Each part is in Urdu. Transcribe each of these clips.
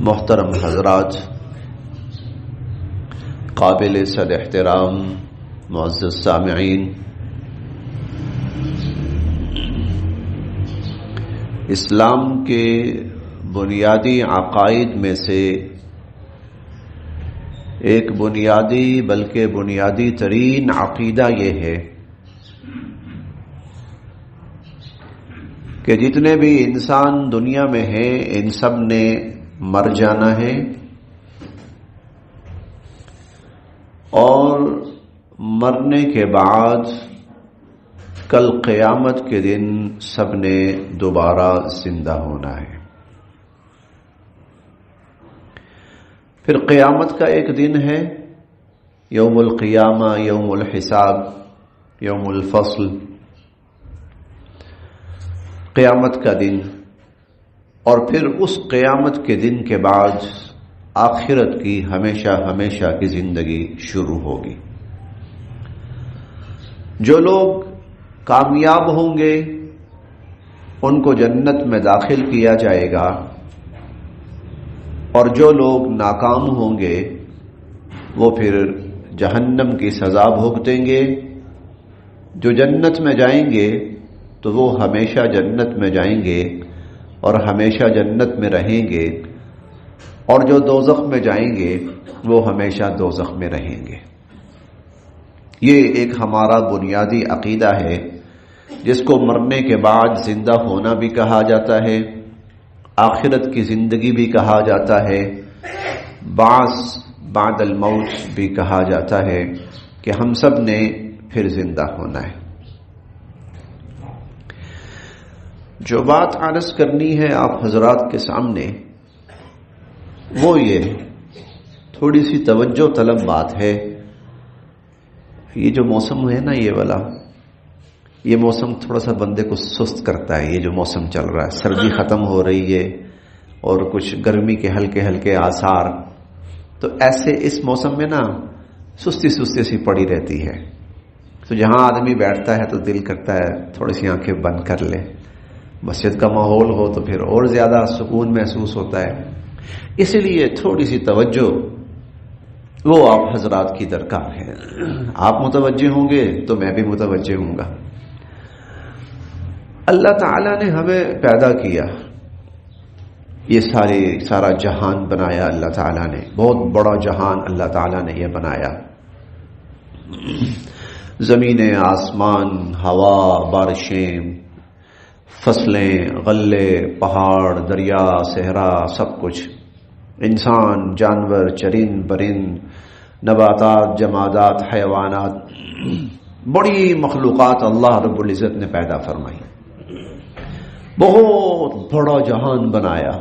محترم حضرات، قابل صد احترام معزز سامعین، اسلام کے بنیادی عقائد میں سے ایک بنیادی بلکہ بنیادی ترین عقیدہ یہ ہے کہ جتنے بھی انسان دنیا میں ہیں ان سب نے مر جانا ہے اور مرنے کے بعد کل قیامت کے دن سب نے دوبارہ زندہ ہونا ہے۔ پھر قیامت کا ایک دن ہے، یوم القیامہ، یوم الحساب، یوم الفصل، قیامت کا دن، اور پھر اس قیامت کے دن کے بعد آخرت کی ہمیشہ ہمیشہ کی زندگی شروع ہوگی۔ جو لوگ کامیاب ہوں گے ان کو جنت میں داخل کیا جائے گا، اور جو لوگ ناکام ہوں گے وہ پھر جہنم کی سزا بھگتیں گے۔ جو جنت میں جائیں گے تو وہ ہمیشہ جنت میں جائیں گے اور ہمیشہ جنت میں رہیں گے، اور جو دوزخ میں جائیں گے وہ ہمیشہ دوزخ میں رہیں گے۔ یہ ایک ہمارا بنیادی عقیدہ ہے جس کو مرنے کے بعد زندہ ہونا بھی کہا جاتا ہے، آخرت کی زندگی بھی کہا جاتا ہے، بعث بعد الموت بھی کہا جاتا ہے کہ ہم سب نے پھر زندہ ہونا ہے۔ جو بات عرض کرنی ہے آپ حضرات کے سامنے وہ یہ تھوڑی سی توجہ طلب بات ہے۔ یہ جو موسم ہے نا، یہ والا، یہ موسم تھوڑا سا بندے کو سست کرتا ہے۔ یہ جو موسم چل رہا ہے، سردی ختم ہو رہی ہے اور کچھ گرمی کے ہلکے ہلکے آثار، تو ایسے اس موسم میں نا سستی سستی سی پڑی رہتی ہے۔ تو جہاں آدمی بیٹھتا ہے تو دل کرتا ہے تھوڑی سی آنکھیں بند کر لے، مسجد کا ماحول ہو تو پھر اور زیادہ سکون محسوس ہوتا ہے۔ اسی لیے تھوڑی سی توجہ وہ آپ حضرات کی درکار ہے۔ آپ متوجہ ہوں گے تو میں بھی متوجہ ہوں گا۔ اللہ تعالیٰ نے ہمیں پیدا کیا، یہ سارا جہان بنایا اللہ تعالیٰ نے، بہت بڑا جہان اللہ تعالیٰ نے یہ بنایا۔ زمینیں، آسمان، ہوا، بارشیں، فصلیں، غلے، پہاڑ، دریا، صحرا، سب کچھ، انسان، جانور، چرند پرند، نباتات، جمادات، حیوانات، بڑی مخلوقات اللہ رب العزت نے پیدا فرمائی۔ بہت بڑا جہان بنایا،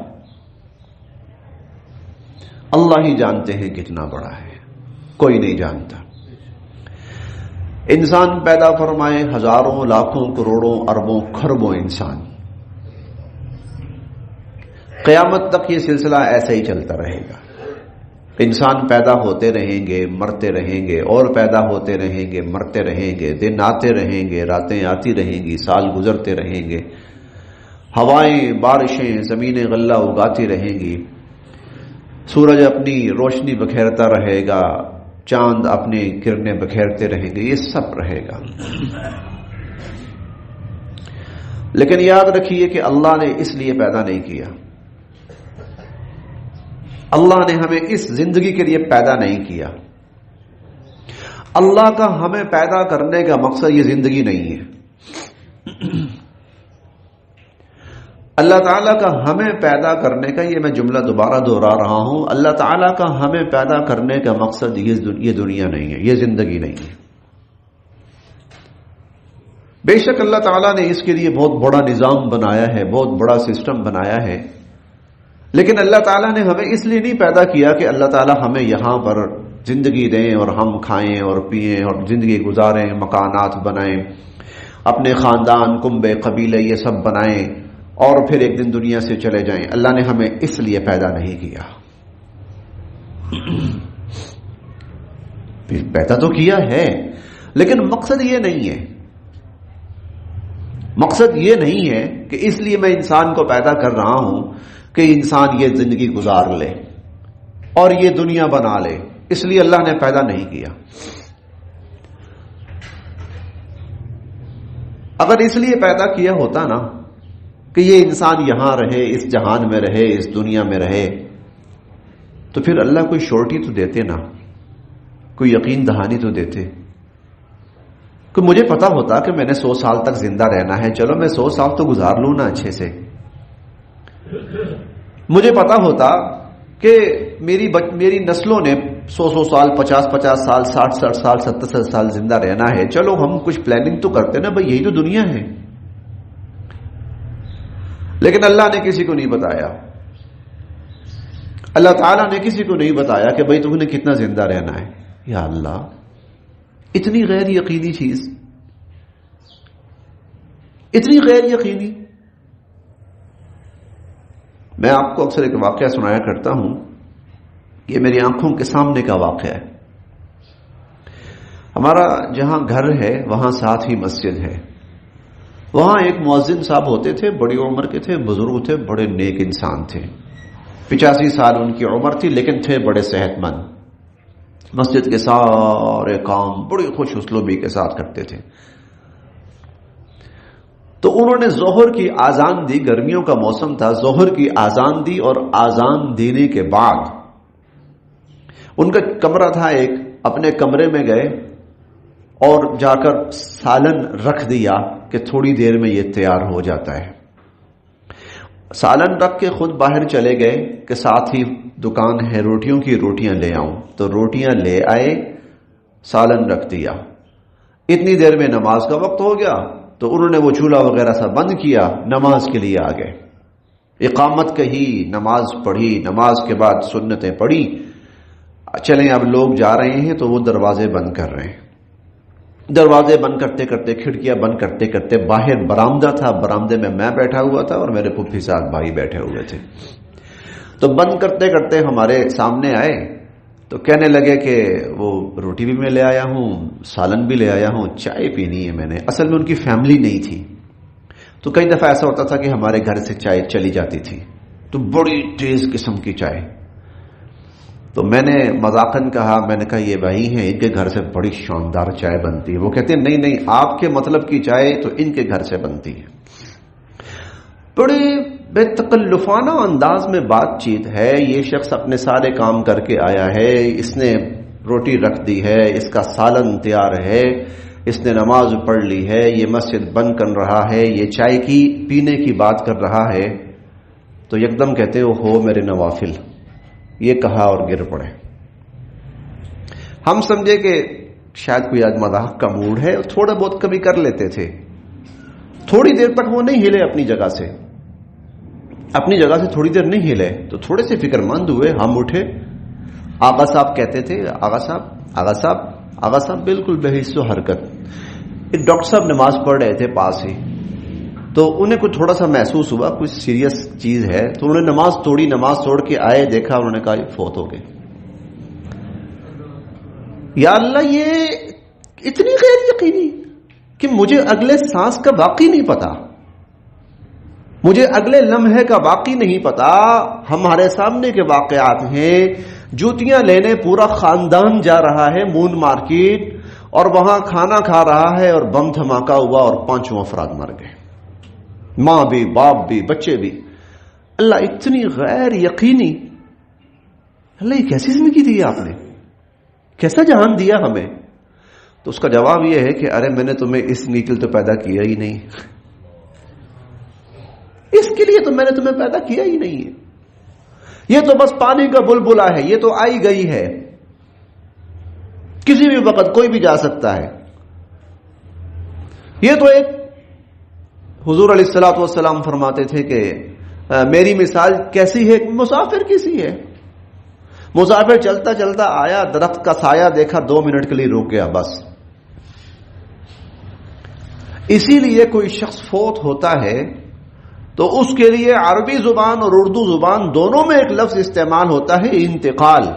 اللہ ہی جانتے ہیں کتنا بڑا ہے، کوئی نہیں جانتا۔ انسان پیدا فرمائے، ہزاروں، لاکھوں، کروڑوں، اربوں، کھربوں انسان، قیامت تک یہ سلسلہ ایسا ہی چلتا رہے گا۔ انسان پیدا ہوتے رہیں گے، مرتے رہیں گے، اور پیدا ہوتے رہیں گے، مرتے رہیں گے، دن آتے رہیں گے، راتیں آتی رہیں گی، سال گزرتے رہیں گے، ہوائیں، بارشیں، زمینیں غلہ اگاتی رہیں گی، سورج اپنی روشنی بکھیرتا رہے گا، چاند اپنی کرنیں بکھیرتے رہیں گے، یہ سب رہے گا۔ لیکن یاد رکھیے کہ اللہ نے اس لیے پیدا نہیں کیا، اللہ نے ہمیں اس زندگی کے لیے پیدا نہیں کیا۔ اللہ کا ہمیں پیدا کرنے کا مقصد یہ زندگی نہیں ہے۔ اللہ تعالیٰ کا ہمیں پیدا کرنے کا، یہ میں جملہ دوبارہ دہرا رہا ہوں، اللہ تعالیٰ کا ہمیں پیدا کرنے کا مقصد یہ دنیا نہیں ہے، یہ زندگی نہیں ہے۔ بے شک اللہ تعالیٰ نے اس کے لیے بہت بڑا نظام بنایا ہے، بہت بڑا سسٹم بنایا ہے، لیکن اللہ تعالیٰ نے ہمیں اس لیے نہیں پیدا کیا کہ اللہ تعالیٰ ہمیں یہاں پر زندگی دیں اور ہم کھائیں اور پئیں اور زندگی گزاریں، مکانات بنائیں، اپنے خاندان، کنبے، قبیلے یہ سب بنائیں اور پھر ایک دن دنیا سے چلے جائیں۔ اللہ نے ہمیں اس لیے پیدا نہیں کیا۔ پیدا تو کیا ہے لیکن مقصد یہ نہیں ہے، مقصد یہ نہیں ہے کہ اس لیے میں انسان کو پیدا کر رہا ہوں کہ انسان یہ زندگی گزار لے اور یہ دنیا بنا لے، اس لیے اللہ نے پیدا نہیں کیا۔ اگر اس لیے پیدا کیا ہوتا نا کہ یہ انسان یہاں رہے، اس جہان میں رہے، اس دنیا میں رہے، تو پھر اللہ کوئی شورٹی تو دیتے نا، کوئی یقین دہانی تو دیتے کہ مجھے پتا ہوتا کہ میں نے 100 سال تک زندہ رہنا ہے، چلو میں 100 سال تو گزار لوں نا اچھے سے۔ مجھے پتا ہوتا کہ میری نسلوں نے 100 سال، 50 سال، 60 سال، 70 سال زندہ رہنا ہے، چلو ہم کچھ پلاننگ تو کرتے نا، بھائی یہی تو دنیا ہے۔ لیکن اللہ نے کسی کو نہیں بتایا، اللہ تعالیٰ نے کسی کو نہیں بتایا کہ بھائی تم نے کتنا زندہ رہنا ہے۔ یا اللہ، اتنی غیر یقینی چیز، اتنی غیر یقینی۔ میں آپ کو اکثر ایک واقعہ سنایا کرتا ہوں، یہ میری آنکھوں کے سامنے کا واقعہ ہے۔ ہمارا جہاں گھر ہے وہاں ساتھ ہی مسجد ہے، وہاں ایک مؤذن صاحب ہوتے تھے، بڑی عمر کے تھے، بزرگ تھے، بڑے نیک انسان تھے، 85 سال ان کی عمر تھی، لیکن تھے بڑے صحت مند، مسجد کے سارے کام بڑی خوش اسلوبی کے ساتھ کرتے تھے۔ تو انہوں نے ظہر کی آذان دی، گرمیوں کا موسم تھا، ظہر کی آذان دی، اور آذان دینے کے بعد ان کا کمرہ تھا ایک، اپنے کمرے میں گئے اور جا کر سالن رکھ دیا کہ تھوڑی دیر میں یہ تیار ہو جاتا ہے۔ سالن رکھ کے خود باہر چلے گئے کہ ساتھ ہی دکان ہے روٹیوں کی، روٹیاں لے آؤں، تو روٹیاں لے آئے، سالن رکھ دیا۔ اتنی دیر میں نماز کا وقت ہو گیا، تو انہوں نے وہ چولہا وغیرہ سب بند کیا، نماز کے لیے آ گئے، اقامت کہی، نماز پڑھی، نماز کے بعد سنتیں پڑھی، چلیں اب لوگ جا رہے ہیں، تو وہ دروازے بند کر رہے ہیں۔ دروازے بند کرتے کرتے، کھڑکیاں بند کرتے کرتے، باہر برآمدہ تھا، برآمدے میں بیٹھا ہوا تھا اور میرے پھوپھی صاحب بھائی بیٹھے ہوئے تھے۔ تو بند کرتے کرتے ہمارے سامنے آئے، تو کہنے لگے کہ وہ روٹی بھی میں لے آیا ہوں، سالن بھی لے آیا ہوں، چائے پینی ہے میں نے۔ اصل میں ان کی فیملی نہیں تھی، تو کئی دفعہ ایسا ہوتا تھا کہ ہمارے گھر سے چائے چلی جاتی تھی، تو بڑی تیز قسم کی چائے۔ تو میں نے مذاقاً کہا، میں نے کہا یہ بھائی ہیں، ان کے گھر سے بڑی شاندار چائے بنتی ہے۔ وہ کہتے ہیں نہیں نہیں، آپ کے مطلب کی چائے تو ان کے گھر سے بنتی ہے۔ بڑے بے تکلفانہ انداز میں بات چیت ہے، یہ شخص اپنے سارے کام کر کے آیا ہے، اس نے روٹی رکھ دی ہے، اس کا سالن تیار ہے، اس نے نماز پڑھ لی ہے، یہ مسجد بند کر رہا ہے، یہ چائے کی پینے کی بات کر رہا ہے، تو یکدم کہتے ہو میرے نوافل، یہ کہا اور گر پڑے۔ ہم سمجھے کہ شاید کوئی آج مذاق کا موڈ ہے، تھوڑا بہت کبھی کر لیتے تھے۔ تھوڑی دیر تک وہ نہیں ہلے اپنی جگہ سے، اپنی جگہ سے تھوڑی دیر نہیں ہلے، تو تھوڑے سے فکر مند ہوئے، ہم اٹھے۔ آغا صاحب کہتے تھے، آغا صاحب آغا صاحب آغا صاحب بالکل بے حس و حرکت۔ ایک ڈاکٹر صاحب نماز پڑھ رہے تھے پاس ہی، تو انہیں کچھ تھوڑا سا محسوس ہوا کچھ سیریس چیز ہے، تو انہوں نے نماز توڑی، نماز توڑ کے آئے، دیکھا، انہوں نے کہا یہ فوت ہو گئے۔ یا اللہ، یہ اتنی غیر یقینی کہ مجھے اگلے سانس کا واقعی نہیں پتا، مجھے اگلے لمحے کا واقعی نہیں پتا۔ ہمارے سامنے کے واقعات ہیں، جوتیاں لینے پورا خاندان جا رہا ہے مون مارکیٹ، اور وہاں کھانا کھا رہا ہے اور بم دھماکہ ہوا اور 5 افراد مر گئے، ماں بھی، باپ بھی، بچے بھی۔ اللہ، اتنی غیر یقینی، اللہ یہ کیسی زندگی دی آپ نے، کیسا جہان دیا ہمیں؟ تو اس کا جواب یہ ہے کہ ارے میں نے تمہیں اس نیکل تو پیدا کیا ہی نہیں، اس کے لیے تو میں نے تمہیں پیدا کیا ہی نہیں ہے، یہ تو بس پانی کا بلبلا ہے، یہ تو آئی گئی ہے، کسی بھی وقت کوئی بھی جا سکتا ہے۔ یہ تو ایک حضور علیہ الصلوۃ والسلام فرماتے تھے کہ میری مثال کیسی ہے، مسافر کیسی ہے۔ مسافر چلتا چلتا آیا، درخت کا سایہ دیکھا، 2 منٹ کے لیے رک گیا، بس۔ اسی لیے کوئی شخص فوت ہوتا ہے تو اس کے لیے عربی زبان اور اردو زبان دونوں میں ایک لفظ استعمال ہوتا ہے، انتقال۔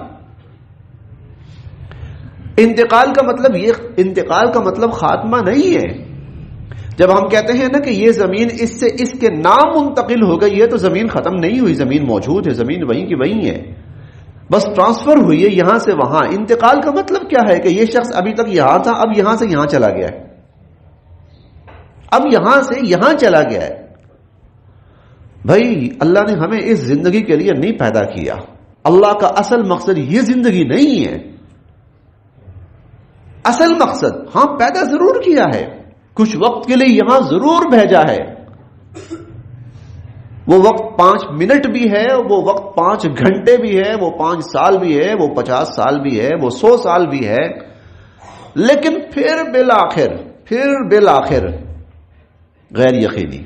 انتقال کا مطلب خاتمہ نہیں ہے۔ جب ہم کہتے ہیں نا کہ یہ زمین اس سے اس کے نام منتقل ہو گئی ہے، تو زمین ختم نہیں ہوئی، زمین موجود ہے، زمین وہیں کی وہیں ہے، بس ٹرانسفر ہوئی ہے یہاں سے وہاں۔ انتقال کا مطلب کیا ہے کہ یہ شخص ابھی تک یہاں تھا، اب یہاں سے یہاں چلا گیا ہے، اب یہاں سے یہاں چلا گیا ہے۔ بھائی اللہ نے ہمیں اس زندگی کے لیے نہیں پیدا کیا، اللہ کا اصل مقصد یہ زندگی نہیں ہے۔ اصل مقصد ہاں پیدا ضرور کیا ہے، کچھ وقت کے لیے یہاں ضرور بھیجا ہے، وہ وقت 5 منٹ بھی ہے، وہ وقت 5 گھنٹے بھی ہے، وہ 5 سال بھی ہے، وہ 50 سال بھی ہے، وہ 100 سال بھی ہے، لیکن پھر بالآخر غیر یقینی۔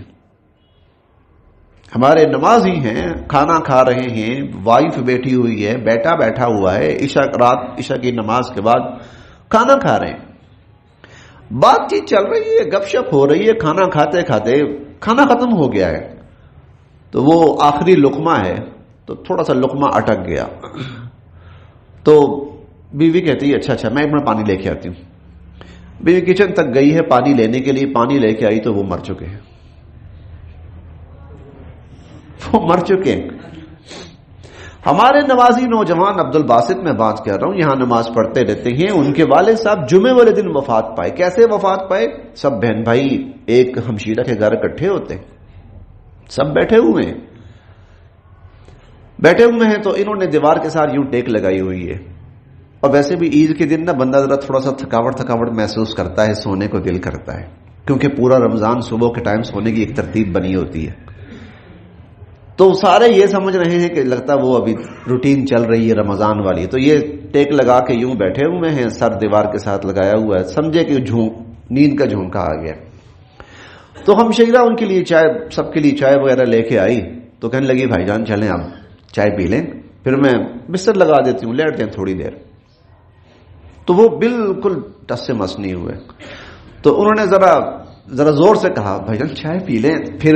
ہمارے نمازی ہیں، کھانا کھا رہے ہیں، وائف بیٹھی ہوئی ہے، بیٹا بیٹھا ہوا ہے، عشاء کی نماز کے بعد کھانا کھا رہے ہیں، بات چیت چل رہی ہے، گپ شپ ہو رہی ہے، کھانا کھاتے کھاتے کھانا ختم ہو گیا ہے، تو وہ آخری لقمہ ہے تو تھوڑا سا لقمہ اٹک گیا، تو بیوی کہتی ہے اچھا میں ایک منٹ پانی لے کے آتی ہوں۔ بیوی کچن تک گئی ہے پانی لینے کے لیے، پانی لے کے آئی تو وہ مر چکے ہیں، وہ مر چکے ہیں۔ ہمارے نمازی نوجوان عبد الباسط میں بات کر رہا ہوں، یہاں نماز پڑھتے رہتے ہیں، ان کے والد صاحب جمعے والے دن وفات پائے۔ کیسے وفات پائے؟ سب بہن بھائی ایک ہمشیرہ کے گھر اکٹھے ہوتے ہیں، سب بیٹھے ہوئے ہیں تو انہوں نے دیوار کے ساتھ یوں ٹیک لگائی ہوئی ہے، اور ویسے بھی عید کے دن نا بندہ ذرا تھوڑا سا تھکاوٹ محسوس کرتا ہے، سونے کو دل کرتا ہے، کیونکہ پورا رمضان صبح کے ٹائم سونے کی ایک ترتیب بنی ہوتی ہے، تو سارے یہ سمجھ رہے ہیں کہ لگتا وہ ابھی روٹین چل رہی ہے رمضان والی، تو یہ ٹیک لگا کے یوں بیٹھے ہوئے ہیں، سر دیوار کے ساتھ لگایا ہوا ہے، سمجھے کہ نیند کا جھونکا آ گیا۔ تو ہم شیرہ ان کے لیے سب کے لیے چائے وغیرہ لے کے آئی، تو کہنے لگی بھائی جان چلیں اب چائے پی لیں، پھر میں بستر لگا دیتی ہوں، لیٹ دیں تھوڑی دیر۔ تو وہ بالکل ٹس سے مس نہیں ہوئے، تو انہوں نے ذرا زور سے کہا بھائی جان چائے پی لیں، پھر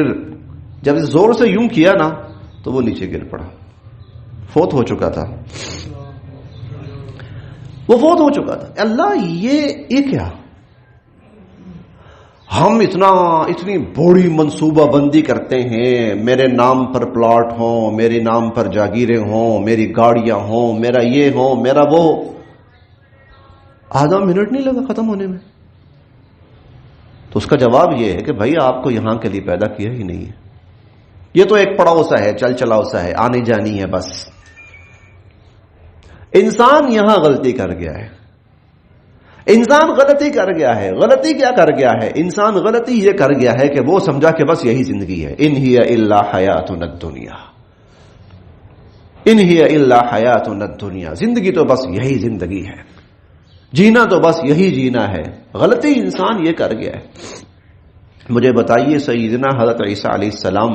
جب زور سے یوں کیا نا تو وہ نیچے گر پڑا، فوت ہو چکا تھا، وہ فوت ہو چکا تھا۔ اللہ یہ کیا؟ ہم اتنی بڑی منصوبہ بندی کرتے ہیں، میرے نام پر پلاٹ ہوں، میرے نام پر جاگیریں ہوں، میری گاڑیاں ہوں، میرا یہ ہو میرا وہ، آدھا منٹ نہیں لگا ختم ہونے میں۔ تو اس کا جواب یہ ہے کہ بھائی آپ کو یہاں کے لیے پیدا کیا ہی نہیں ہے، یہ تو ایک پڑاؤ سا ہے، چل چلاؤ سا ہے، آنی جانی ہے بس۔ انسان یہاں غلطی کر گیا ہے، انسان غلطی کر گیا ہے۔ غلطی کیا کر گیا ہے؟ انسان غلطی یہ کر گیا ہے کہ وہ سمجھا کہ بس یہی زندگی ہے، ان ہی الا حیاتنا الدنیا، ان ہی الا حیاتنا الدنیا، زندگی تو بس یہی زندگی ہے، جینا تو بس یہی جینا ہے۔ غلطی انسان یہ کر گیا ہے۔ مجھے بتائیے سیدنا حضرت عیسیٰ علیہ السلام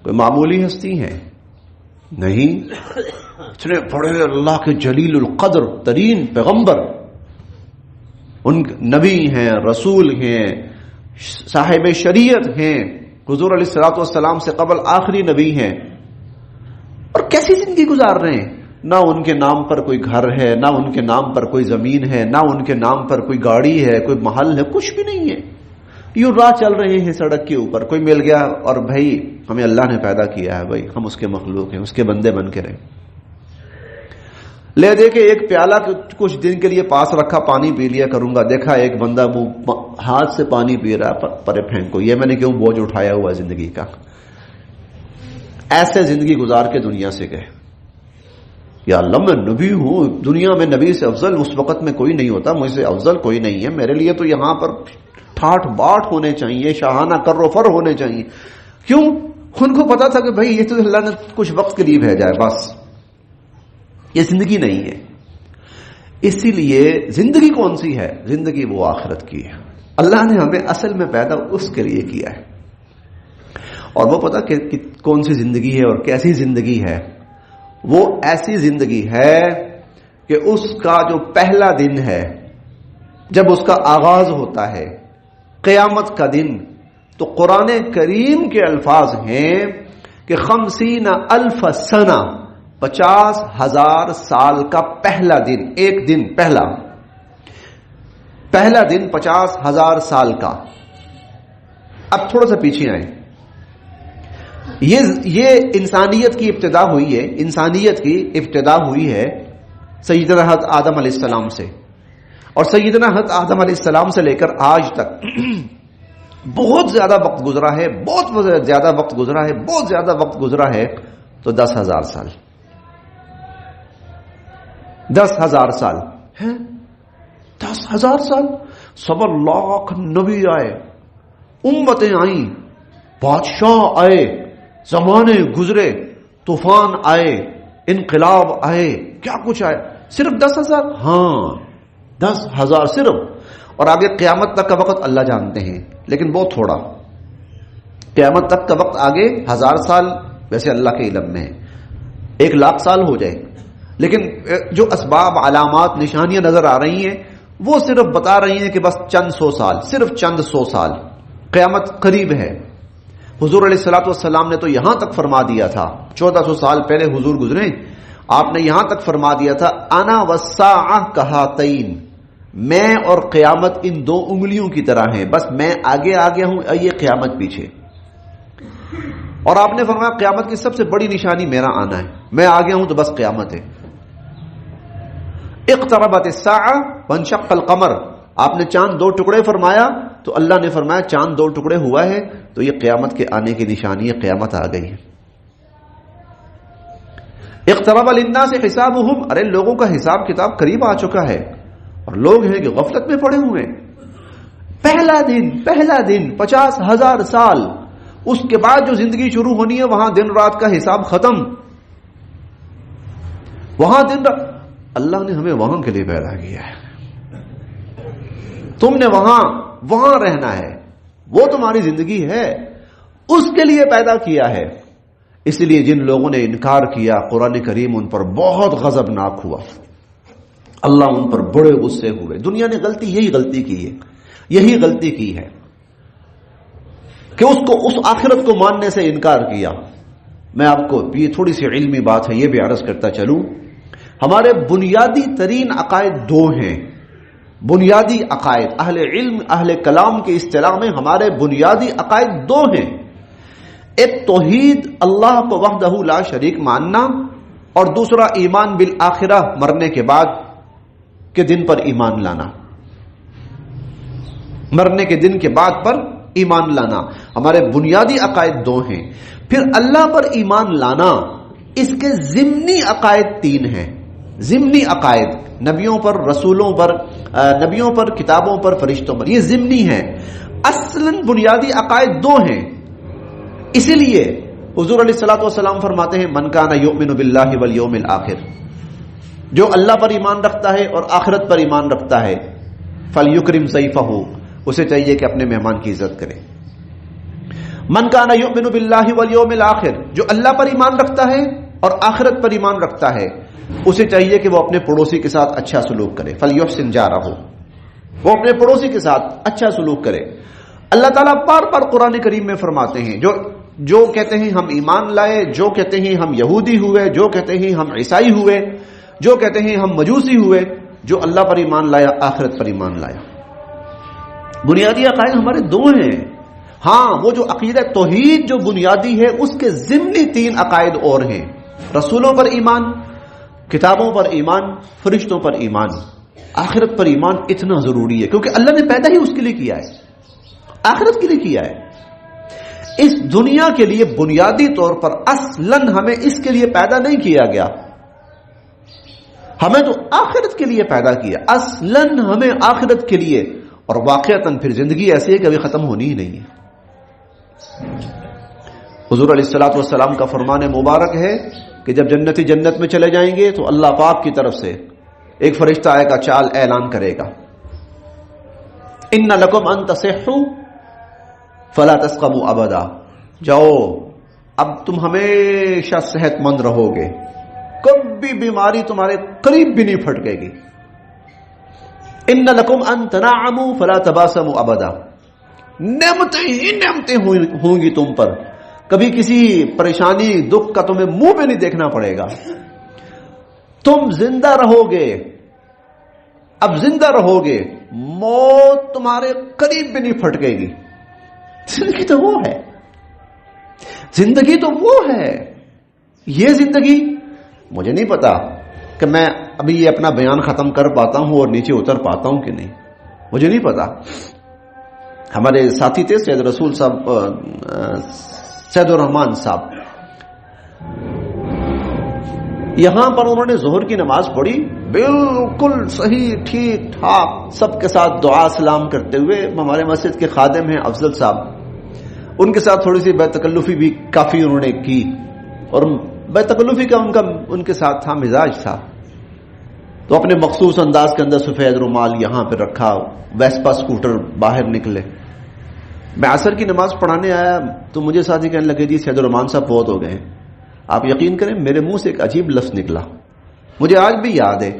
کوئی معمولی ہستی ہیں؟ نہیں، اتنے بڑے اللہ کے جلیل القدر ترین پیغمبر، ان نبی ہیں، رسول ہیں، صاحب شریعت ہیں، حضور علیہ الصلوۃ والسلام سے قبل آخری نبی ہیں، اور کیسی زندگی گزار رہے ہیں؟ نہ ان کے نام پر کوئی گھر ہے، نہ ان کے نام پر کوئی زمین ہے، نہ ان کے نام پر کوئی گاڑی ہے، کوئی محل ہے، کچھ بھی نہیں ہے، یوں راہ چل رہے ہیں سڑک کے اوپر، کوئی مل گیا اور بھائی ہمیں اللہ نے پیدا کیا ہے، بھائی ہم اس کے مخلوق ہیں، اس کے بندے بن کے رہیں، لے دے کے ایک پیالہ کچھ دن کے لیے پاس رکھا، پانی پی لیا کروں گا، دیکھا ایک بندہ ہاتھ سے پانی پی رہا، پرے پھینکو، یہ میں نے کیوں بوجھ اٹھایا ہوا زندگی کا۔ ایسے زندگی گزار کے دنیا سے گئے، یا اللہ میں نبی ہوں، دنیا میں نبی سے افضل اس وقت میں کوئی نہیں ہوتا، مجھ سے افضل کوئی نہیں ہے، میرے لیے تو یہاں پر ٹھاٹ باٹ ہونے چاہیے، شاہانہ کر و فر ہونے چاہیے۔ کیوں؟ ان کو پتا تھا کہ بھائی یہ تو اللہ نے کچھ وقت کے لیے بھیجا ہے، بس یہ زندگی نہیں ہے۔ اسی لیے زندگی کون سی ہے؟ زندگی وہ آخرت کی ہے، اللہ نے ہمیں اصل میں پیدا اس کے لیے کیا ہے، اور وہ پتا کہ کون سی زندگی ہے اور کیسی زندگی ہے؟ وہ ایسی زندگی ہے کہ اس کا جو پہلا دن ہے، جب اس کا آغاز ہوتا ہے قیامت کا دن، تو قرآن کریم کے الفاظ ہیں کہ 50,000 سنہ، 50,000 سال کا پہلا دن، ایک دن پہلا دن 50,000 سال کا، اب تھوڑا سا پیچھے آئیں. یہ انسانیت کی ابتدا ہوئی ہے. انسانیت کی ابتدا ہوئی ہے سیدنا حضرت آدم علیہ السلام سے, اور سیدنا حضرت آدم علیہ السلام سے لے کر آج تک بہت زیادہ وقت گزرا ہے, بہت زیادہ وقت گزرا ہے, بہت زیادہ وقت گزرا ہے. تو 10,000 سال, 10,000 سال ہیں, 10,000 سال. 1.25 لاکھ نبی آئے, امتیں آئیں, بادشاہ آئے, زمانے گزرے, طوفان آئے, انقلاب آئے, کیا کچھ آئے. صرف 10,000؟ ہاں 10,000 صرف. اور آگے قیامت تک کا وقت اللہ جانتے ہیں, لیکن بہت تھوڑا. قیامت تک کا وقت آگے 1000 سال ویسے اللہ کے علم میں ہے, 1,00,000 سال ہو جائے. لیکن جو اسباب, علامات, نشانیاں نظر آ رہی ہیں وہ صرف بتا رہی ہیں کہ بس چند سو سال, صرف چند سو سال, قیامت قریب ہے. حضور علیہ الصلوۃ والسلام نے تو یہاں تک فرما دیا تھا, 1400 سال پہلے حضور گزرے, آپ نے یہاں تک فرما دیا تھا انا والساعہ کہاتین, میں اور قیامت ان 2 انگلیوں کی طرح ہیں, بس میں آگے آ گیا ہوں, یہ قیامت پیچھے. اور آپ نے فرمایا قیامت کی سب سے بڑی نشانی میرا آنا ہے, میں آ گیا ہوں تو بس قیامت ہے. اقتربت الساعہ وانشق القمر, آپ نے چاند 2 ٹکڑے فرمایا تو اللہ نے فرمایا چاند 2 ٹکڑے ہوا ہے تو یہ قیامت کے آنے کی نشانی ہے, قیامت آ گئی ہے. اقترب للناس حسابهم, ارے لوگوں کا حساب کتاب قریب آ چکا ہے اور لوگ ہیں کہ غفلت میں پڑے ہوئے. پہلا دن 50,000 سال, اس کے بعد جو زندگی شروع ہونی ہے وہاں دن رات کا حساب ختم. وہاں دن رات, اللہ نے ہمیں وہاں کے لیے پیدا کیا ہے. تم نے وہاں رہنا ہے, وہ تمہاری زندگی ہے, اس کے لیے پیدا کیا ہے. اس لیے جن لوگوں نے انکار کیا قرآن کریم ان پر بہت غضبناک ہوا, اللہ ان پر بڑے غصے ہوئے. دنیا نے یہی غلطی کی ہے, یہی غلطی کی ہے کہ اس آخرت کو ماننے سے انکار کیا. میں آپ کو یہ تھوڑی سی علمی بات ہے یہ بھی عرض کرتا چلوں. ہمارے بنیادی ترین عقائد 2 ہیں. بنیادی عقائد, اہل علم اہل کلام کے اصطلاح میں ہمارے بنیادی عقائد 2 ہیں. ایک توحید, اللہ کو وحدہ لا شریک ماننا, اور دوسرا ایمان بالآخرہ, مرنے کے بعد کے دن پر ایمان لانا. مرنے کے دن کے بعد پر ایمان لانا ہمارے بنیادی عقائد 2 ہیں. پھر اللہ پر ایمان لانا, اس کے ضمنی عقائد 3 ہیں. ضمنی عقائد نبیوں پر, رسولوں پر, نبیوں پر, کتابوں پر, فرشتوں پر, یہ ضمنی ہیں. اصلاً بنیادی عقائد 2 ہیں. اسی لیے حضور علیہ الصلوۃ والسلام فرماتے ہیں من کان یؤمن باللہ والیوم الآخر, جو اللہ پر ایمان رکھتا ہے اور آخرت پر ایمان رکھتا ہے, فلیکرم ضیفہ, اسے چاہیے کہ اپنے مہمان کی عزت کرے. من کان یؤمن باللہ والیوم الآخر, جو اللہ پر ایمان رکھتا ہے اور آخرت پر ایمان رکھتا ہے اسے چاہیے کہ وہ اپنے پڑوسی کے ساتھ اچھا سلوک کرے. فلیحسن جارہ, وہ اپنے پڑوسی کے ساتھ اچھا سلوک کرے. اللہ تعالیٰ بار بار قرآن کریم میں فرماتے ہیں جو کہتے ہیں ہم ایمان لائے, جو کہتے ہیں ہم یہودی ہوئے, جو کہتے ہیں ہم عیسائی ہوئے, جو کہتے ہیں ہم مجوسی ہوئے, جو اللہ پر ایمان لایا آخرت پر ایمان لایا. بنیادی عقائد ہمارے 2 ہیں. ہاں وہ جو عقیدہ توحید جو بنیادی ہے اس کے ضمنی 3 عقائد اور ہیں. رسولوں پر ایمان, کتابوں پر ایمان, فرشتوں پر ایمان. آخرت پر ایمان اتنا ضروری ہے کیونکہ اللہ نے پیدا ہی اس کے لیے کیا ہے, آخرت کے لیے کیا ہے. اس دنیا کے لیے بنیادی طور پر اصلاً ہمیں اس کے لیے پیدا نہیں کیا گیا, ہمیں تو آخرت کے لیے پیدا کیا. اصلاً ہمیں آخرت کے لیے, اور واقعتاً پھر زندگی ایسی ہے کہ ابھی ختم ہونی ہی نہیں ہے. حضور علیہ الصلوۃ والسلام کا فرمان مبارک ہے کہ جب جنتی جنت میں چلے جائیں گے تو اللہ پاک کی طرف سے ایک فرشتہ آئے گا, چال اعلان کرے گا, ان لکم ان تصحوا فلا تسقموا ابدا, جاؤ اب تم ہمیشہ صحت مند رہو گے, کبھی بیماری تمہارے قریب بھی نہیں پھٹکے گی. ان لکم ان تنعموا فلا تباسموا ابدا, نعمتیں ہی نعمتیں ہوں گی تم پر, کبھی کسی پریشانی دکھ کا تمہیں منہ پہ نہیں دیکھنا پڑے گا. تم زندہ رہو گے, اب زندہ رہو گے, موت تمہارے قریب بھی نہیں پھٹکے گی. زندگی تو وہ ہے، زندگی تو وہ ہے. یہ زندگی مجھے نہیں پتا کہ میں ابھی یہ اپنا بیان ختم کر پاتا ہوں اور نیچے اتر پاتا ہوں کہ نہیں، مجھے نہیں پتا. ہمارے ساتھی تھے سید رسول صاحب، سید الرحمان صاحب، یہاں پر انہوں نے ظہر کی نماز پڑھی بالکل صحیح ٹھیک ٹھاک سب کے ساتھ دعا سلام کرتے ہوئے. ہمارے مسجد کے خادم ہیں افضل صاحب، ان کے ساتھ تھوڑی سی بے تکلفی بھی کافی انہوں نے کی، اور بے تکلفی کا ان کے ساتھ تھا، مزاج تھا. تو اپنے مخصوص انداز کے اندر سفید رومال یہاں پہ رکھا، ویسپا اسکوٹر، باہر نکلے. میں عصر کی نماز پڑھانے آیا تو مجھے ساتھی کہنے لگے جی سید الرحمان صاحب فوت ہو گئے. آپ یقین کریں میرے منہ سے ایک عجیب لفظ نکلا، مجھے آج بھی یاد ہے.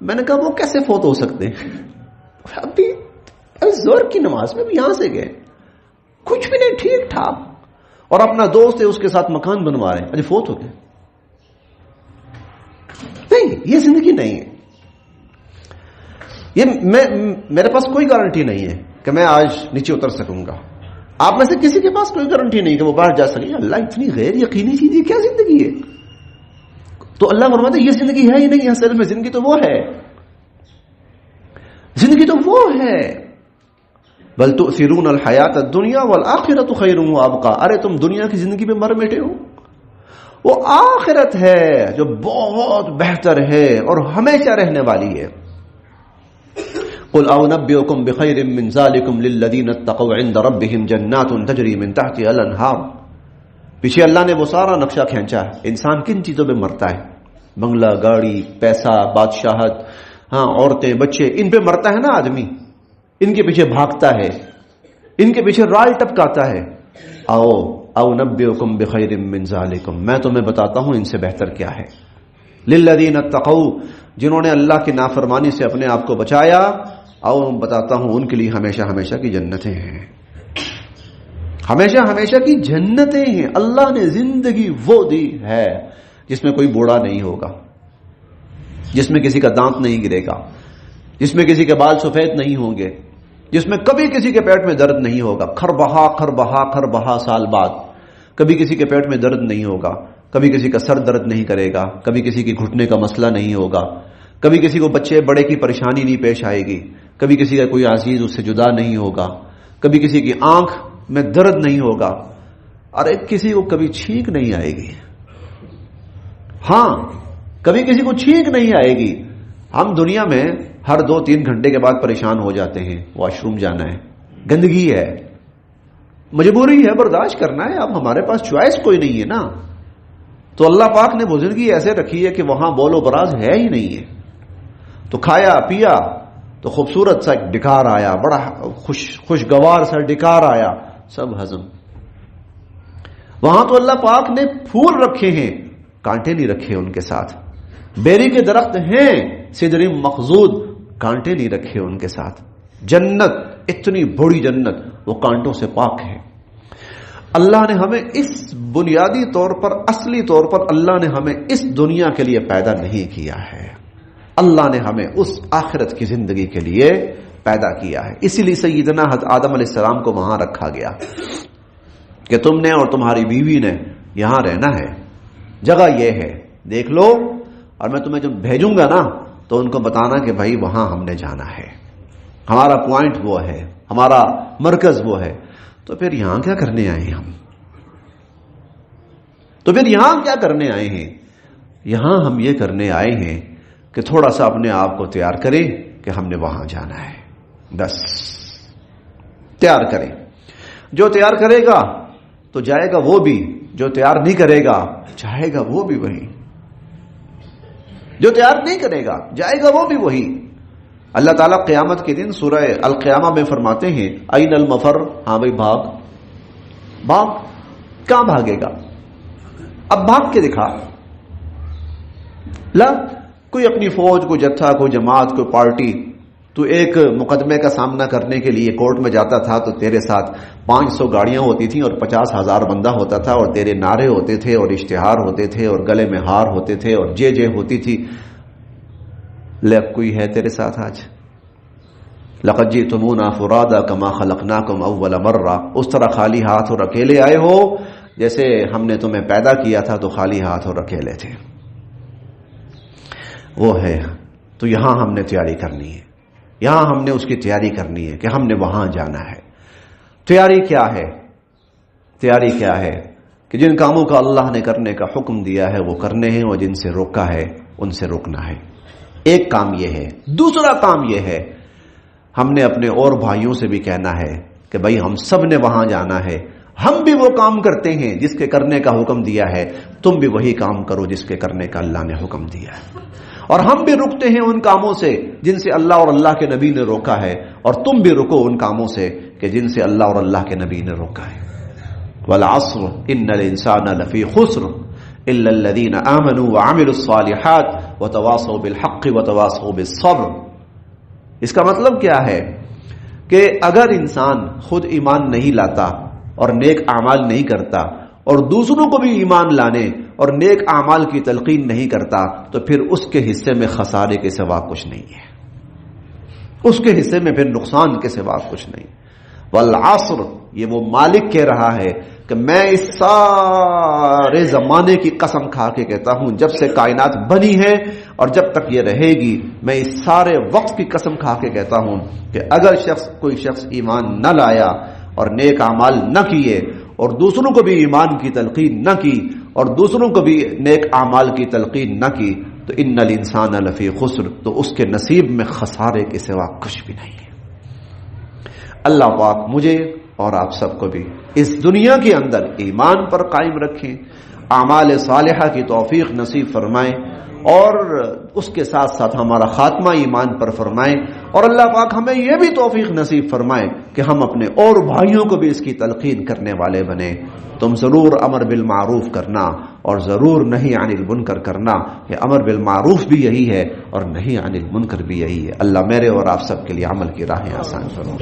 میں نے کہا وہ کیسے فوت ہو سکتے ہیں؟ ابھی زور کی نماز میں بھی یہاں سے گئے، کچھ بھی نہیں ٹھیک ٹھاک، اور اپنا دوست ہے اس کے ساتھ مکان بنوا رہے ہیں، ابھی فوت ہو گئے. نہیں، یہ زندگی نہیں ہے. یہ میرے پاس کوئی گارنٹی نہیں ہے کہ میں آج نیچے اتر سکوں گا. آپ میں سے کسی کے پاس کوئی گارنٹی نہیں کہ وہ باہر جا سکے. اللہ اتنی غیر یقینی چیز ہے، کیا زندگی ہے؟ تو اللہ فرماتا ہے یہ زندگی ہے ہی نہیں. اصل میں زندگی تو وہ ہے، زندگی تو وہ ہے. بل تؤثرون الحیات الدنیا والآخرۃ خیر وابقی. ارے تم دنیا کی زندگی میں مر مٹے ہو، وہ آخرت ہے جو بہت بہتر ہے اور ہمیشہ رہنے والی ہے. قل اونبئکم بخیر من ذلکم للذین اتقوا عند ربهم جنات تجری من تحتها الانہار. پیچھے اللہ نے وہ سارا نقشہ کھینچا ہے. انسان کن چیزوں پہ مرتا ہے؟ بنگلہ، گاڑی، پیسہ، بادشاہت، ہاں عورتیں، بچے، ان پہ مرتا ہے نا آدمی. ان کے پیچھے بھاگتا ہے، ان کے پیچھے رال ٹپکاتا ہے. او نبئکم بخیر من ذالکم، میں تمہیں بتاتا ہوں ان سے بہتر کیا ہے. للذین اتقوا، جنہوں نے اللہ کی نافرمانی سے اپنے آپ کو بچایا، او بتاتا ہوں ان کے لیے ہمیشہ ہمیشہ کی جنتیں ہیں. ہمیشہ ہمیشہ کی جنتیں ہیں. اللہ نے زندگی وہ دی ہے جس میں کوئی بوڑھا نہیں ہوگا، جس میں کسی کا دانت نہیں گرے گا، جس میں کسی کے بال سفید نہیں ہوں گے، جس میں کبھی کسی کے پیٹ میں درد نہیں ہوگا. کھر بہا سال بعد کبھی کسی کے پیٹ میں درد نہیں ہوگا، کبھی کسی کا سر درد نہیں کرے گا، کبھی کسی کی گھٹنے کا مسئلہ نہیں ہوگا، کبھی کسی کو بچے بڑے کی پریشانی نہیں پیش آئے گی، کبھی کسی کا کوئی عزیز اس سے جدا نہیں ہوگا، کبھی کسی کی آنکھ میں درد نہیں ہوگا، اور کسی کو کبھی چھینک نہیں آئے گی. ہاں کبھی کسی کو چھینک نہیں آئے گی. ہم دنیا میں ہر 2-3 گھنٹے کے بعد پریشان ہو جاتے ہیں، واش روم جانا ہے، گندگی ہے، مجبوری ہے، برداشت کرنا ہے. اب ہمارے پاس چوائس کوئی نہیں ہے نا. تو اللہ پاک نے وہ زندگی ایسے رکھی ہے کہ وہاں بول و براز ہے ہی نہیں ہے. تو کھایا پیا تو خوبصورت سا ڈکار آیا، بڑا خوشگوار سا ڈکار آیا، سب ہضم. وہاں تو اللہ پاک نے پھول رکھے ہیں، کانٹے نہیں رکھے ان کے ساتھ. بیری کے درخت ہیں سدر مخضود، کانٹے نہیں رکھے ان کے ساتھ. جنت اتنی بڑی جنت، وہ کانٹوں سے پاک ہے. اللہ نے ہمیں اس بنیادی طور پر، اصلی طور پر اللہ نے ہمیں اس دنیا کے لیے پیدا نہیں کیا ہے. اللہ نے ہمیں اس آخرت کی زندگی کے لیے پیدا کیا ہے. اسی لیے سیدنا حضرت آدم علیہ السلام کو وہاں رکھا گیا کہ تم نے اور تمہاری بیوی نے یہاں رہنا ہے، جگہ یہ ہے، دیکھ لو، اور میں تمہیں جب بھیجوں گا نا تو ان کو بتانا کہ بھائی وہاں ہم نے جانا ہے، ہمارا پوائنٹ وہ ہے، ہمارا مرکز وہ ہے. تو پھر یہاں کیا کرنے آئے ہیں ہم؟ تو پھر یہاں کیا کرنے آئے ہیں؟ یہاں ہم یہ کرنے آئے ہیں کہ تھوڑا سا اپنے آپ کو تیار کریں کہ ہم نے وہاں جانا ہے. بس تیار کریں. جو تیار کرے گا تو جائے گا وہ بھی، جو تیار نہیں کرے گا جائے گا وہ بھی وہی. جو تیار نہیں کرے گا جائے گا وہ بھی وہی. اللہ تعالیٰ قیامت کے دن سورہ القیامہ میں فرماتے ہیں این المفر، ہاں بھائی بھاگ. بھاگ کہاں بھاگے گا؟ اب بھاگ کے دکھا. لا، کوئی اپنی فوج، کوئی جتھا، کوئی جماعت، کوئی پارٹی، تو ایک مقدمے کا سامنا کرنے کے لیے کورٹ میں جاتا تھا تو تیرے ساتھ 500 گاڑیاں ہوتی تھیں اور 50,000 بندہ ہوتا تھا، اور تیرے نعرے ہوتے تھے اور اشتہار ہوتے تھے اور گلے میں ہار ہوتے تھے اور جے ہوتی تھی. لے کوئی ہے تیرے ساتھ آج؟ لقد جئتمونا فرادا کما خلقناکم اول مرہ، اس طرح خالی ہاتھ اور اکیلے آئے ہو جیسے ہم نے تمہیں پیدا کیا تھا تو خالی ہاتھ اور اکیلے تھے. وہ ہے تو یہاں ہم نے تیاری کرنی ہے، یہاں ہم نے اس کی تیاری کرنی ہے کہ ہم نے وہاں جانا ہے. تیاری کیا ہے؟ تیاری کیا ہے کہ جن کاموں کا اللہ نے کرنے کا حکم دیا ہے وہ کرنے ہیں، اور جن سے روکا ہے ان سے روکنا ہے. ایک کام یہ ہے. دوسرا کام یہ ہے ہم نے اپنے اور بھائیوں سے بھی کہنا ہے کہ بھائی ہم سب نے وہاں جانا ہے، ہم بھی وہ کام کرتے ہیں جس کے کرنے کا حکم دیا ہے، تم بھی وہی کام کرو جس کے کرنے کا اللہ نے حکم دیا ہے. اور ہم بھی رکتے ہیں ان کاموں سے جن سے اللہ اور اللہ کے نبی نے روکا ہے، اور تم بھی رکو ان کاموں سے کہ جن سے اللہ اور اللہ کے نبی نے روکا ہے. والعصر ان الانسان لفی خسر الا الذین آمنوا وعملوا الصالحات وتواصوا بالحق وتواصوا بالصبر. اس کا مطلب کیا ہے کہ اگر انسان خود ایمان نہیں لاتا اور نیک اعمال نہیں کرتا اور دوسروں کو بھی ایمان لانے اور نیک اعمال کی تلقین نہیں کرتا تو پھر اس کے حصے میں خسارے کے سوا کچھ نہیں ہے، اس کے حصے میں پھر نقصان کے سوا کچھ نہیں. والعصر، یہ وہ مالک کہہ رہا ہے کہ میں اس سارے زمانے کی قسم کھا کے کہتا ہوں، جب سے کائنات بنی ہے اور جب تک یہ رہے گی، میں اس سارے وقت کی قسم کھا کے کہتا ہوں کہ اگر کوئی شخص ایمان نہ لایا اور نیک اعمال نہ کیے اور دوسروں کو بھی ایمان کی تلقین نہ کی اور دوسروں کو بھی نیک اعمال کی تلقین نہ کی تو ان الانسان لفی خسر، تو اس کے نصیب میں خسارے کے سوا کچھ بھی نہیں ہے. اللہ پاک مجھے اور آپ سب کو بھی اس دنیا کے اندر ایمان پر قائم رکھیں، اعمال صالحہ کی توفیق نصیب فرمائیں، اور اس کے ساتھ ساتھ ہمارا خاتمہ ایمان پر فرمائیں، اور اللہ پاک ہمیں یہ بھی توفیق نصیب فرمائیں کہ ہم اپنے اور بھائیوں کو بھی اس کی تلقین کرنے والے بنیں. تم ضرور امر بالمعروف کرنا اور ضرور نہی عن المنکر کرنا. یہ امر بالمعروف بھی یہی ہے اور نہی عن المنکر بھی یہی ہے. اللہ میرے اور آپ سب کے لیے عمل کی راہیں آسان فرمائے.